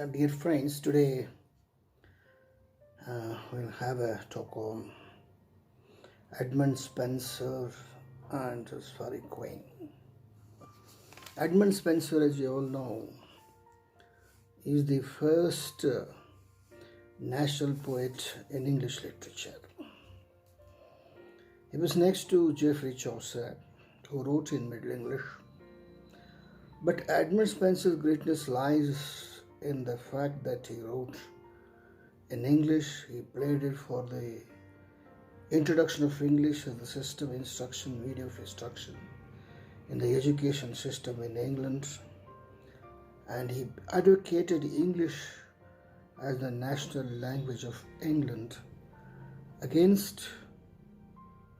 Dear friends, today we'll have a talk on Edmund Spenser and his Faerie Queene. Edmund Spenser, as you all know, is the first national poet in English literature. He was next to Geoffrey Chaucer, who wrote in Middle English. But Edmund Spenser's greatness lies in the fact that he wrote in English. He played it for the introduction of English as the system of instruction, medium of instruction in the education system in England, and he advocated English as the national language of England against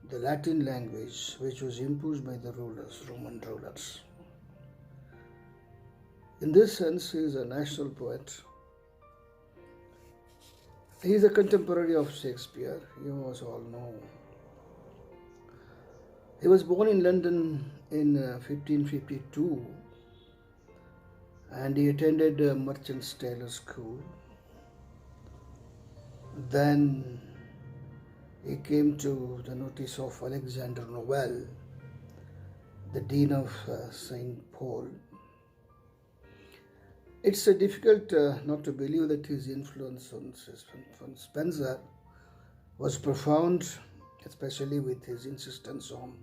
the Latin language, which was imposed by the Roman rulers. In this sense, he is a national poet. He is a contemporary of Shakespeare, you also all know. He was born in London in 1552 and he attended Merchant's Taylor School. Then he came to the notice of Alexander Noel, the Dean of St. Paul. It's difficult not to believe that his influence on Spenser was profound, especially with his insistence on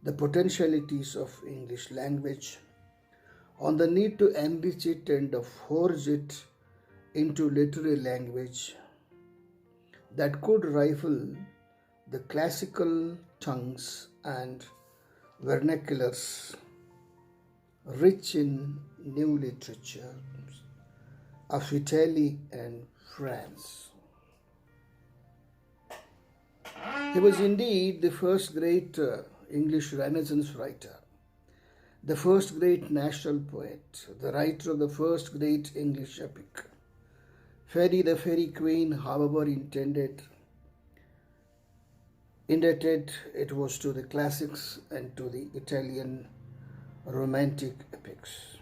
the potentialities of English language, on the need to enrich it and forge it into literary language that could rival the classical tongues and vernaculars rich in new literature of Italy and France. He was indeed the first great English Renaissance writer, the first great national poet, the writer of the first great English epic. Faerie, the Faerie Queene, however indebted it was to the classics and to the Italian romantic epics.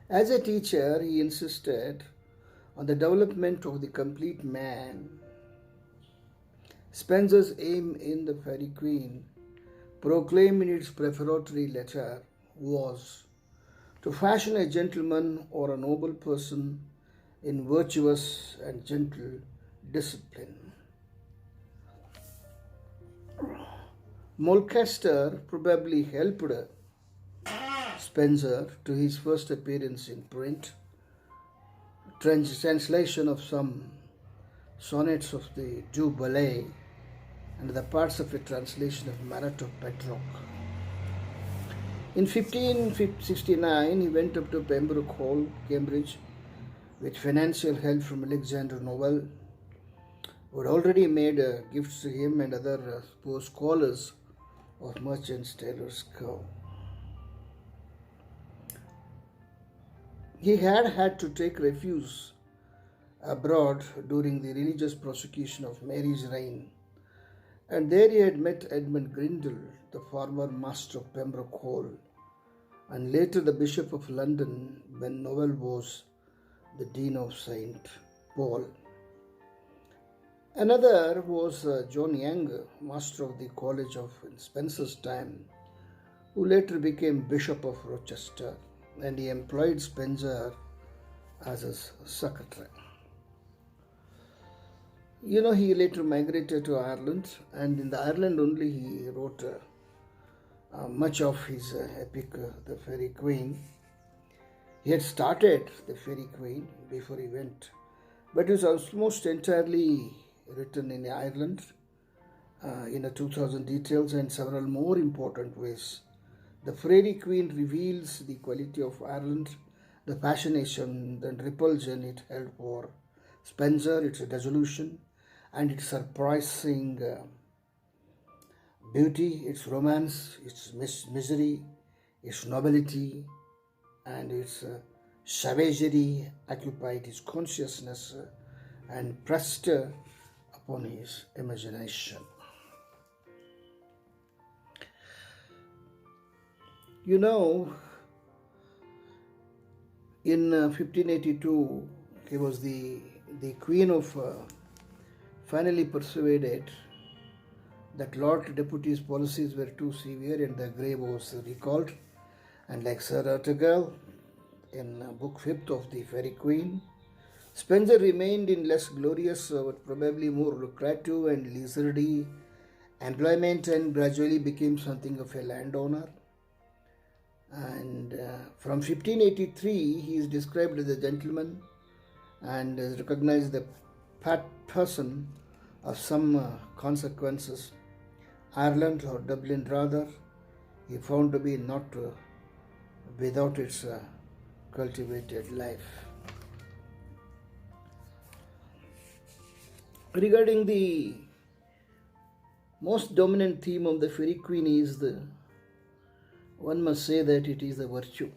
As a teacher, he insisted on the development of the complete man. Spenser's aim in the Faerie Queene, proclaimed in its prefatory letter, was to fashion a gentleman or a noble person in virtuous and gentle discipline. Mulcaster probably helped Spenser to his first appearance in print, translation of some sonnets of the Du Bellay and the parts of a translation of Marat of Petrarch. In 1569, he went up to Pembroke Hall, Cambridge, with financial help from Alexander Noel, who had already made gifts to him and other poor scholars of Merchant's Taylor School. He had to take refuge abroad during the religious prosecution of Mary's reign, and there he had met Edmund Grindal, the former master of Pembroke Hall, and later the Bishop of London when Noel was the Dean of St. Paul. Another was John Young, master of the College of Spenser's time, who later became Bishop of Rochester, and he employed Spenser as his secretary. He later migrated to Ireland, and in the Ireland only he wrote much of his epic, The Faerie Queene. He had started The Faerie Queene before he went, but it was almost entirely written in Ireland in 2000 details and several more important ways. The Faerie Queene reveals the quality of Ireland, the fascination and repulsion it held for Spenser, its resolution, and its surprising beauty, its romance, its misery, its nobility, and its savagery occupied his consciousness and pressed upon his imagination. In 1582, he was the Queen of finally persuaded that Lord Deputy's policies were too severe and the grave was recalled. And like Sir Artegall in Book 5th of the Faerie Queene, Spenser remained in less glorious but probably more lucrative and leisurely employment and gradually became something of a landowner. And from 1583, he is described as a gentleman and is recognized the person of some consequences. Ireland, or Dublin rather, he found to be not without its cultivated life. Regarding the most dominant theme of the Faerie Queene is one must say that it is the virtue.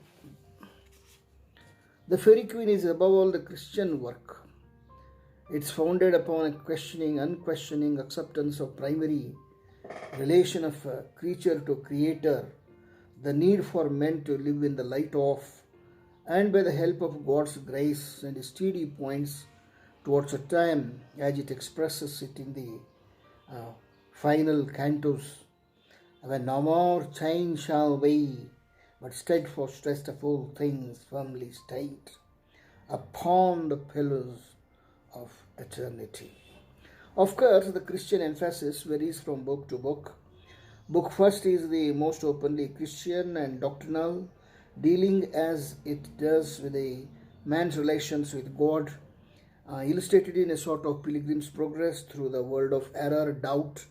The Faerie Queene is above all the Christian work. It's founded upon a unquestioning acceptance of primary relation of creature to creator, the need for men to live in the light of, and by the help of God's grace and steady points towards a time as it expresses it in the final cantos, when no more change shall be, but steadfast rest of all things firmly stayed upon the pillars of eternity. Of course, the Christian emphasis varies from book to book. Book first is the most openly Christian and doctrinal, dealing as it does with a man's relations with God, illustrated in a sort of pilgrim's progress through the world of error, doubt,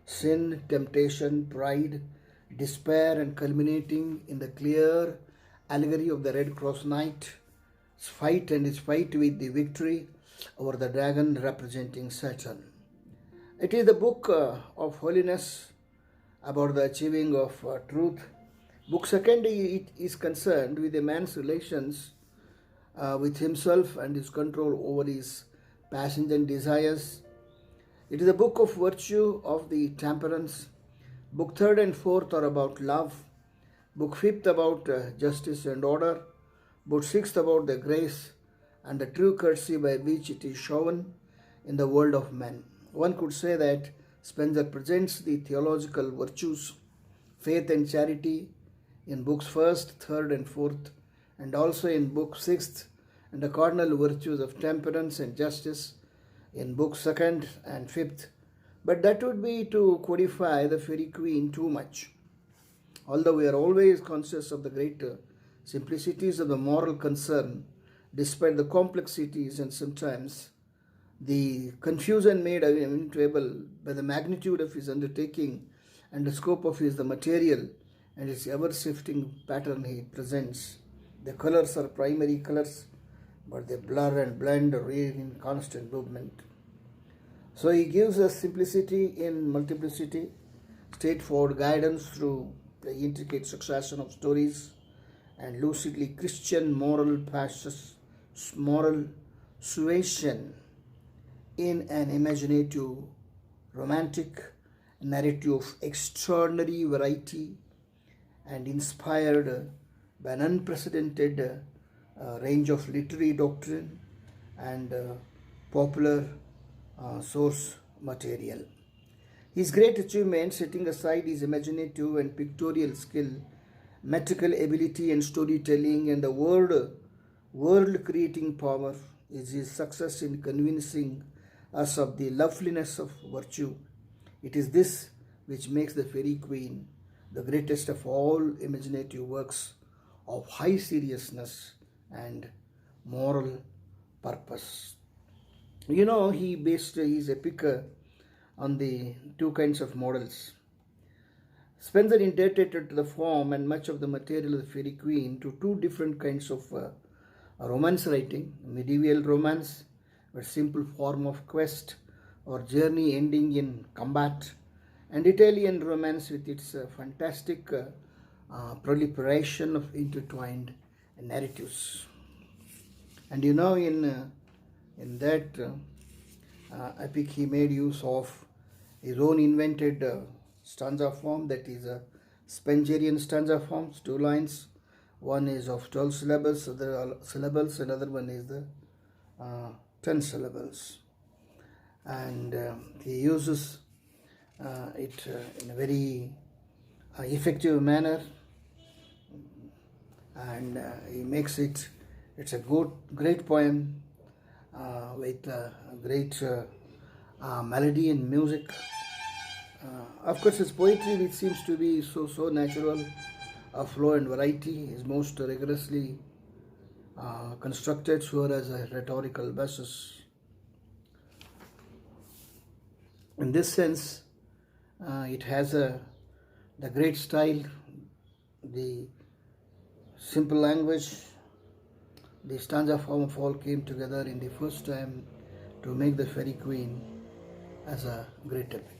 sin, temptation, pride, despair, and culminating in the clear allegory of the Red Cross Knight's fight and his fight with the victory over the dragon representing Saturn. It is the book of holiness, about the achieving of truth. Book second it is concerned with a man's relations with himself and his control over his passions and desires. It is a book of virtue of the temperance. Book third and fourth are about love. Book fifth about justice and order. Book sixth about the grace and the true courtesy by which it is shown in the world of men. One could say that Spenser presents the theological virtues, faith and charity, in books first, third, and fourth, and also in book sixth, and the cardinal virtues of temperance and justice in book second and fifth. But that would be to codify the Faerie Queene too much. Although we are always conscious of the great simplicities of the moral concern, despite the complexities and sometimes the confusion made inevitable by the magnitude of his undertaking and the scope of the material and its ever-shifting pattern he presents. The colors are primary colors, but they blur and blend in constant movement. So he gives us simplicity in multiplicity, straightforward guidance through the intricate succession of stories, and lucidly Christian moral suasion in an imaginative, romantic narrative of extraordinary variety and inspired by an unprecedented range of literary doctrine and popular source material. His great achievement, setting aside his imaginative and pictorial skill, metrical ability and storytelling, and the world-creating power, is his success in convincing us of the loveliness of virtue. It is this which makes the Faerie Queene the greatest of all imaginative works of high seriousness and moral purpose. He based his epic on the two kinds of models. Spenser interpreted the form and much of the material of the Faerie Queene to two different kinds of romance writing: medieval romance, a simple form of quest or journey ending in combat, and Italian romance with its fantastic proliferation of intertwined narratives. And in that epic, he made use of his own invented stanza form, that is a Spenserian stanza form, two lines, One is of 12 syllables, another one is the 10 syllables. And he uses it in a very effective manner, and he makes it's a great poem with great melody and music. Of course, his poetry, which seems to be so natural, flow and variety, is most rigorously constructed so as a rhetorical basis. In this sense, it has the great style, the simple language, the stanza form of all came together in the first time to make the Faerie Queene as a great epic.